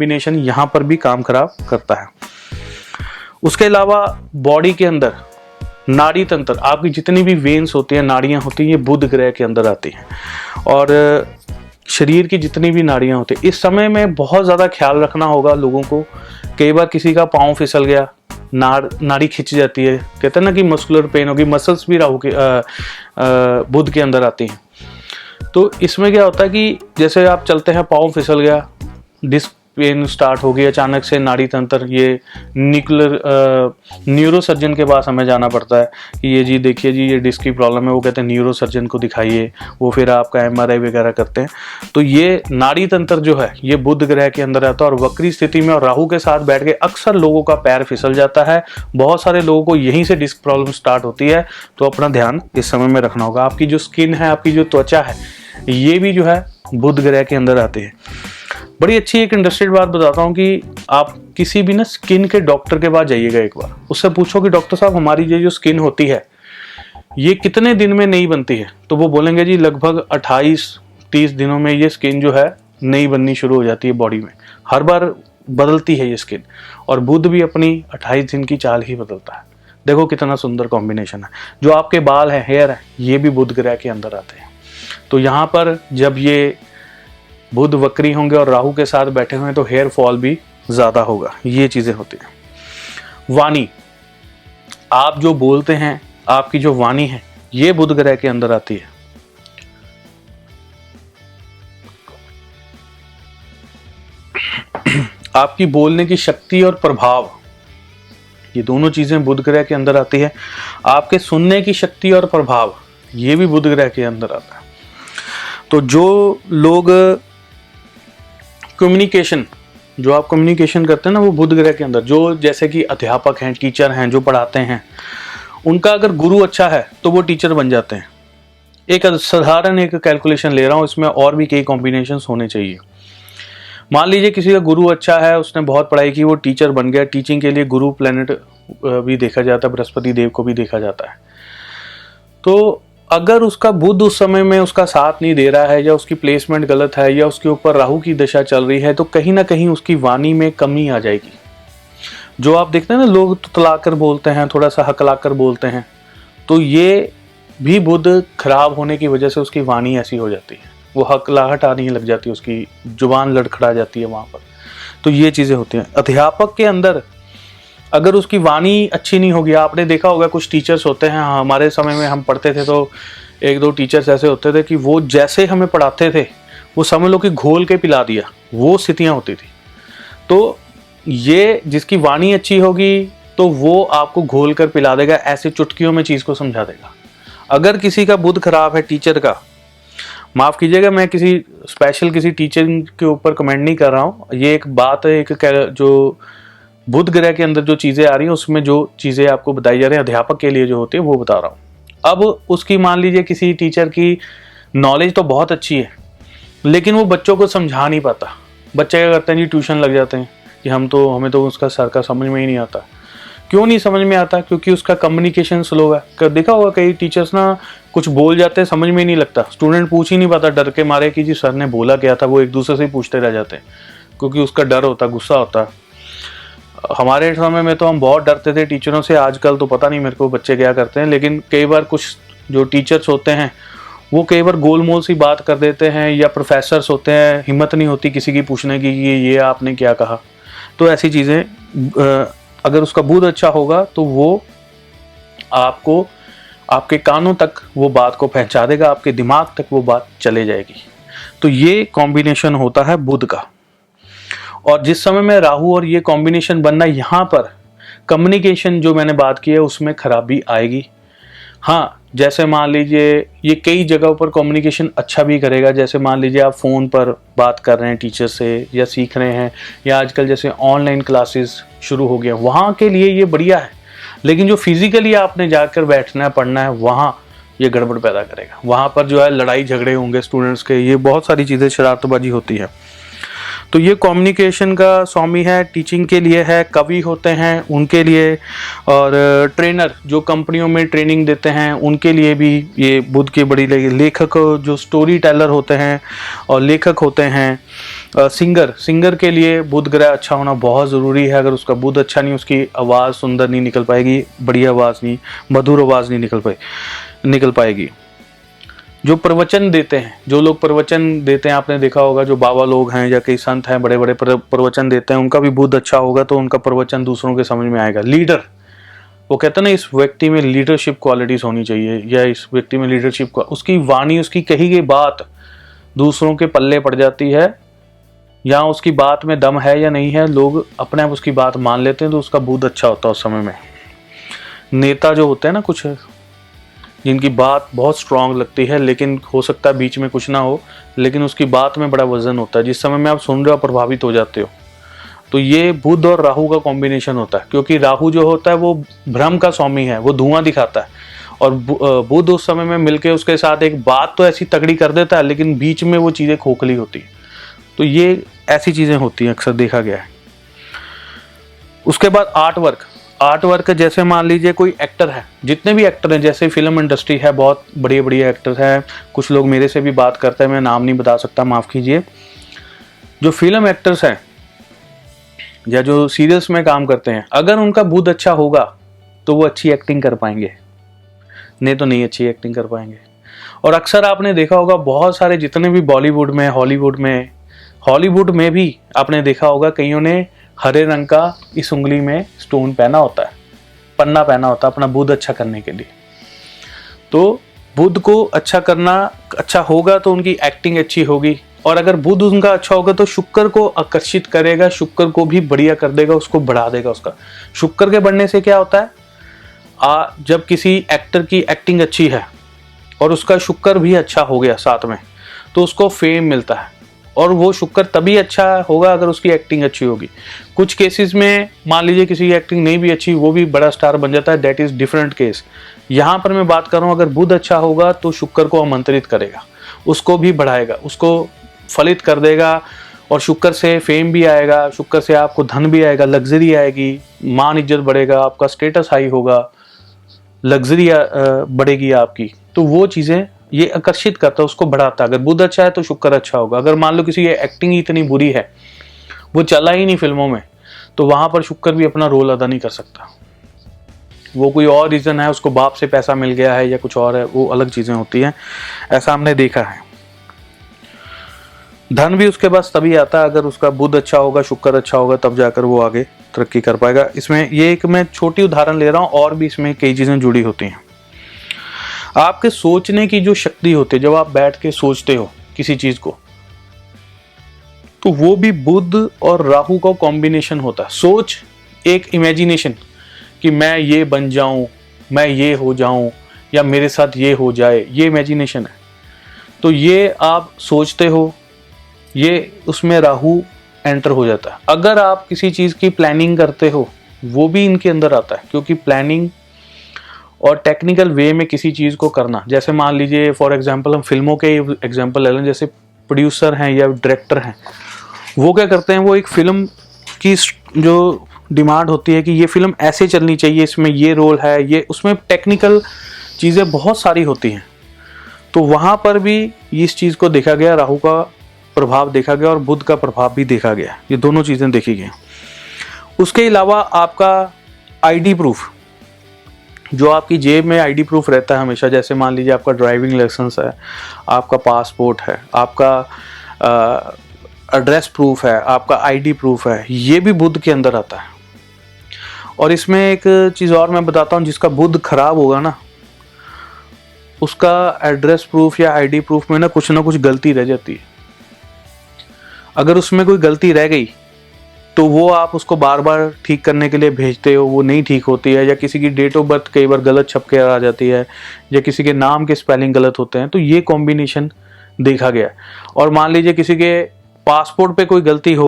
Combination यहाँ पर भी काम खराब करता है। उसके अलावा बॉडी के अंदर नाड़ी तंत्र, आपकी जितनी भी वेन्स होती हैं, नाड़ियाँ होती हैं, ये बुध ग्रह के अंदर आती हैं। और शरीर की जितनी भी नाड़ियाँ होती हैं, इस समय में बहुत ज़्यादा ख्याल रखना होगा लोगों को। कई बार किसी का पाँव फिसल गया, नाड़ी खिंच जाती है, कहते हैं ना कि मस्कुलर पेन होगी, मसल्स भी राहु के बुध के अंदर आती हैं। तो इसमें क्या होता है कि जैसे आप चलते हैं, पाँव फिसल गया, डिस्क पेन स्टार्ट हो गई, अचानक से नाड़ी तंत्र, ये न्यूरो सर्जन के पास हमें जाना पड़ता है कि ये जी देखिए जी ये डिस्क की प्रॉब्लम है। वो कहते हैं न्यूरो सर्जन को दिखाइए, वो फिर आपका MRI वगैरह करते हैं। तो ये नाड़ी तंत्र जो है ये बुध ग्रह के अंदर आता है और वक्री स्थिति में और राहु के साथ बैठ के अक्सर लोगों का पैर फिसल जाता है। बहुत सारे लोगों को यहीं से डिस्क प्रॉब्लम स्टार्ट होती है। तो अपना ध्यान इस समय में रखना होगा। आपकी जो स्किन है, आपकी जो त्वचा है, ये भी जो है बुध ग्रह के अंदर आती है। बड़ी अच्छी एक इंटरेस्टेड बात बताता हूँ कि आप किसी भी ना स्किन के डॉक्टर के पास जाइएगा एक बार, उससे पूछो कि डॉक्टर साहब हमारी ये जो स्किन होती है ये कितने दिन में नई बनती है। तो वो बोलेंगे जी लगभग 28-30 दिनों में ये स्किन जो है नई बननी शुरू हो जाती है बॉडी में। हर बार बदलती है ये स्किन, और बुध भी अपनी 28 दिन की चाल ही बदलता है। देखो कितना सुंदर कॉम्बिनेशन है। जो आपके बाल है, हेयर है, ये भी बुध ग्रह के अंदर आते हैं। तो यहाँ पर जब ये बुध वक्री होंगे और राहु के साथ बैठे हुए हैं तो हेयर फॉल भी ज़्यादा होगा। ये चीज़ें होती हैं। वाणी, आप जो बोलते हैं, आपकी जो वाणी है, ये बुध ग्रह के अंदर आती है। आपकी बोलने की शक्ति और प्रभाव, ये दोनों चीज़ें बुध ग्रह के अंदर आती है। आपके सुनने की शक्ति और प्रभाव, ये भी बुध ग्रह के अंदर आता है। तो जो लोग कम्युनिकेशन, जो आप कम्युनिकेशन करते हैं ना, वो बुध ग्रह के अंदर, जो जैसे कि अध्यापक हैं, टीचर हैं, जो पढ़ाते हैं, उनका अगर गुरु अच्छा है तो वो टीचर बन जाते हैं। एक साधारण एक कैलकुलेशन ले रहा हूँ, इसमें और भी कई कॉम्बिनेशंस होने चाहिए। मान लीजिए किसी का गुरु अच्छा है, उसने बहुत पढ़ाई की, वो टीचर बन गया। टीचिंग के लिए गुरु प्लैनेट भी देखा जाता है, बृहस्पति देव को भी देखा जाता है। तो अगर उसका बुध उस समय में उसका साथ नहीं दे रहा है, या उसकी प्लेसमेंट गलत है, या उसके ऊपर राहु की दशा चल रही है, तो कहीं ना कहीं उसकी वाणी में कमी आ जाएगी। जो आप देखते हैं ना, लोग तुतलाकर बोलते हैं, थोड़ा सा हकलाकर बोलते हैं, तो ये भी बुध खराब होने की वजह से उसकी वाणी ऐसी हो जाती है। वो हकलाहट आने लग जाती है, उसकी जुबान लड़खड़ा जाती है वहाँ पर। तो ये चीज़ें होती हैं। अध्यापक के अंदर अगर उसकी वाणी अच्छी नहीं होगी, आपने देखा होगा कुछ टीचर्स होते हैं, हमारे समय में हम पढ़ते थे तो एक दो टीचर्स ऐसे होते थे कि वो जैसे हमें पढ़ाते थे, वो समझ लो कि घोल के पिला दिया, वो स्थितियाँ होती थी। तो ये जिसकी वाणी अच्छी होगी तो वो आपको घोल कर पिला देगा, ऐसे चुटकियों में चीज़ को समझा देगा। अगर किसी का बुध खराब है, टीचर का, माफ़ कीजिएगा मैं किसी स्पेशल किसी टीचर के ऊपर कमेंट नहीं कर रहा हूँ, ये एक बात है, एक जो बुध ग्रह के अंदर जो चीज़ें आ रही हैं उसमें जो चीज़ें आपको बताई जा रही हैं अध्यापक के लिए जो होती है वो बता रहा हूँ। अब उसकी मान लीजिए किसी टीचर की नॉलेज तो बहुत अच्छी है, लेकिन वो बच्चों को समझा नहीं पाता। बच्चे क्या करते हैं जी, ट्यूशन लग जाते हैं कि हमें तो उसका सर का समझ में ही नहीं आता। क्यों नहीं समझ में आता? क्योंकि उसका कम्युनिकेशन स्लो है। देखा होगा कई टीचर्स ना कुछ बोल जाते हैं, समझ में ही नहीं लगता, स्टूडेंट पूछ ही नहीं पाता डर के मारे कि जी सर ने बोला क्या था। वो एक दूसरे से ही पूछते रह जाते हैं क्योंकि उसका डर होता, गुस्सा होता। हमारे समय में तो हम बहुत डरते थे टीचरों से, आजकल तो पता नहीं मेरे को बच्चे क्या करते हैं। लेकिन कई बार कुछ जो टीचर्स होते हैं वो कई बार गोलमोल सी बात कर देते हैं, या प्रोफेसर्स होते हैं, हिम्मत नहीं होती किसी की पूछने की कि ये आपने क्या कहा। तो ऐसी चीज़ें, अगर उसका बुध अच्छा होगा तो वो आपको आपके कानों तक वो बात को पहुंचा देगा, आपके दिमाग तक वो बात चले जाएगी। तो ये कॉम्बिनेशन होता है बुध का। और जिस समय में राहु और ये कॉम्बिनेशन बनना, यहाँ पर कम्युनिकेशन जो मैंने बात की है उसमें खराबी आएगी। हाँ, जैसे मान लीजिए ये कई जगहों पर कम्युनिकेशन अच्छा भी करेगा। जैसे मान लीजिए आप फ़ोन पर बात कर रहे हैं टीचर से या सीख रहे हैं, या आजकल जैसे ऑनलाइन क्लासेस शुरू हो गया, वहाँ के लिए ये बढ़िया है। लेकिन जो फिजिकली आपने जाकर बैठना है, पढ़ना है, वहाँ ये गड़बड़ पैदा करेगा। वहाँ पर जो है लड़ाई झगड़े होंगे स्टूडेंट्स के, ये बहुत सारी चीज़ें, शरारतबाजी होती है। तो ये कम्युनिकेशन का स्वामी है, टीचिंग के लिए है, कवि होते हैं उनके लिए, और ट्रेनर जो कंपनियों में ट्रेनिंग देते हैं उनके लिए भी ये बुध की बड़ी लगी। लेखक जो स्टोरी टेलर होते हैं और लेखक होते हैं, सिंगर के लिए बुध ग्रह अच्छा होना बहुत ज़रूरी है। अगर उसका बुध अच्छा नहीं, उसकी आवाज़ सुंदर नहीं निकल पाएगी, बढ़िया आवाज़ नहीं, मधुर आवाज़ नहीं निकल पाएगी। जो प्रवचन देते हैं, जो लोग प्रवचन देते हैं, आपने देखा होगा जो बाबा लोग हैं या कई संत हैं बड़े बड़े प्रवचन देते हैं, उनका भी बुध अच्छा होगा तो उनका प्रवचन दूसरों के समझ में आएगा। लीडर, वो कहते हैं ना इस व्यक्ति में लीडरशिप क्वालिटीज़ होनी चाहिए, या इस व्यक्ति में लीडरशिप, उसकी वाणी, उसकी कही गई बात दूसरों के पल्ले पड़ जाती है, या उसकी बात में दम है या नहीं है, लोग अपने आप उसकी बात मान लेते हैं, तो उसका बुध अच्छा होता है उस समय में। नेता जो होते हैं ना, कुछ जिनकी बात बहुत स्ट्रांग लगती है, लेकिन हो सकता है बीच में कुछ ना हो, लेकिन उसकी बात में बड़ा वजन होता है, जिस समय में आप सुन रहे हो प्रभावित हो जाते हो। तो ये बुध और राहु का कॉम्बिनेशन होता है, क्योंकि राहु जो होता है वो भ्रम का स्वामी है, वो धुआं दिखाता है, और बुध उस समय में मिलके उसके साथ एक बात तो ऐसी तगड़ी कर देता है, लेकिन बीच में वो चीज़ें खोखली होती है। तो ये ऐसी चीज़ें होती हैं, अक्सर देखा गया है। उसके बाद आर्ट वर्क, जैसे मान लीजिए कोई एक्टर है, जितने भी एक्टर हैं, जैसे फिल्म इंडस्ट्री है, बहुत बढ़िया बढ़िया एक्टर हैं, कुछ लोग मेरे से भी बात करते हैं, मैं नाम नहीं बता सकता, माफ़ कीजिए। जो फिल्म एक्टर्स हैं या जो सीरियल्स में काम करते हैं, अगर उनका बुध अच्छा होगा तो वो अच्छी एक्टिंग कर पाएंगे, नहीं तो नहीं अच्छी एक्टिंग कर पाएंगे। और अक्सर आपने देखा होगा बहुत सारे जितने भी बॉलीवुड में, हॉलीवुड में भी आपने देखा होगा कईयों ने हरे रंग का इस उंगली में स्टोन पहना होता है, पन्ना पहना होता है अपना बुध अच्छा करने के लिए। तो बुध को अच्छा होगा तो उनकी एक्टिंग अच्छी होगी, और अगर बुध उनका अच्छा होगा तो शुक्र को आकर्षित करेगा, शुक्र को भी बढ़िया कर देगा, उसको बढ़ा देगा उसका। शुक्र के बढ़ने से क्या होता है, जब किसी एक्टर की एक्टिंग अच्छी है और उसका शुक्र भी अच्छा हो गया साथ में, तो उसको फेम मिलता है, और वो शुक्र तभी अच्छा होगा अगर उसकी एक्टिंग अच्छी होगी। कुछ केसेस में मान लीजिए किसी की एक्टिंग नहीं भी अच्छी, वो भी बड़ा स्टार बन जाता है, दैट इज डिफरेंट केस। यहाँ पर मैं बात कर रहा हूँ, अगर बुध अच्छा होगा तो शुक्र को आमंत्रित करेगा, उसको भी बढ़ाएगा, उसको फलित कर देगा, और शुक्र से फेम भी आएगा, शुक्र से आपको धन भी आएगा, लग्जरी आएगी, मान इज्जत बढ़ेगा, आपका स्टेटस हाई होगा, लग्जरी बढ़ेगी आपकी। तो वो चीज़ें ये आकर्षित करता है, उसको बढ़ाता है। अगर बुध अच्छा है तो शुक्र अच्छा होगा। अगर मान लो किसी की एक्टिंग ही इतनी बुरी है, वो चला ही नहीं फिल्मों में, तो वहां पर शुक्र भी अपना रोल अदा नहीं कर सकता। वो कोई और रीजन है, उसको बाप से पैसा मिल गया है या कुछ और है, वो अलग चीजें होती हैं, ऐसा हमने देखा है। धन भी उसके पास तभी आता है अगर उसका बुध अच्छा होगा, शुक्र अच्छा होगा, तब जाकर वो आगे तरक्की कर पाएगा। इसमें ये एक मैं छोटी उदाहरण ले रहा हूँ, और भी इसमें कई चीजें जुड़ी होती हैं। आपके सोचने की जो शक्ति होती है, जब आप बैठ के सोचते हो किसी चीज को, तो वो भी बुध और राहु का कॉम्बिनेशन होता है। सोच एक इमेजिनेशन कि मैं ये बन जाऊं, मैं ये हो जाऊं, या मेरे साथ ये हो जाए, ये इमेजिनेशन है। तो ये आप सोचते हो, ये उसमें राहु एंटर हो जाता है। अगर आप किसी चीज की प्लानिंग करते हो, वो भी इनके अंदर आता है, क्योंकि प्लानिंग और टेक्निकल वे में किसी चीज़ को करना, जैसे मान लीजिए फॉर एग्जांपल हम फिल्मों के एग्जांपल ले लें, जैसे प्रोड्यूसर हैं या डायरेक्टर हैं, वो क्या करते हैं, वो एक फिल्म की जो डिमांड होती है कि ये फिल्म ऐसे चलनी चाहिए, इसमें ये रोल है, ये उसमें टेक्निकल चीज़ें बहुत सारी होती हैं। तो वहाँ पर भी इस चीज़ को देखा गया, राहु का प्रभाव देखा गया और बुध का प्रभाव भी देखा गया, ये दोनों चीज़ें देखी गई। उसके अलावा आपका आईडी प्रूफ, जो आपकी जेब में आईडी प्रूफ रहता है हमेशा, जैसे मान लीजिए आपका ड्राइविंग लाइसेंस है, आपका पासपोर्ट है, आपका एड्रेस प्रूफ है, आपका आईडी प्रूफ है, ये भी बुध के अंदर आता है। और इसमें एक चीज़ और मैं बताता हूँ, जिसका बुध खराब होगा ना, उसका एड्रेस प्रूफ या आईडी प्रूफ में ना कुछ गलती रह जाती है। अगर उसमें कोई गलती रह गई तो वो आप उसको बार बार ठीक करने के लिए भेजते हो, वो नहीं ठीक होती है, या किसी की डेट ऑफ बर्थ कई बार गलत छप के आ जाती है, या किसी के नाम के स्पेलिंग गलत होते हैं, तो ये कॉम्बिनेशन देखा गया। और मान लीजिए किसी के पासपोर्ट पे कोई गलती हो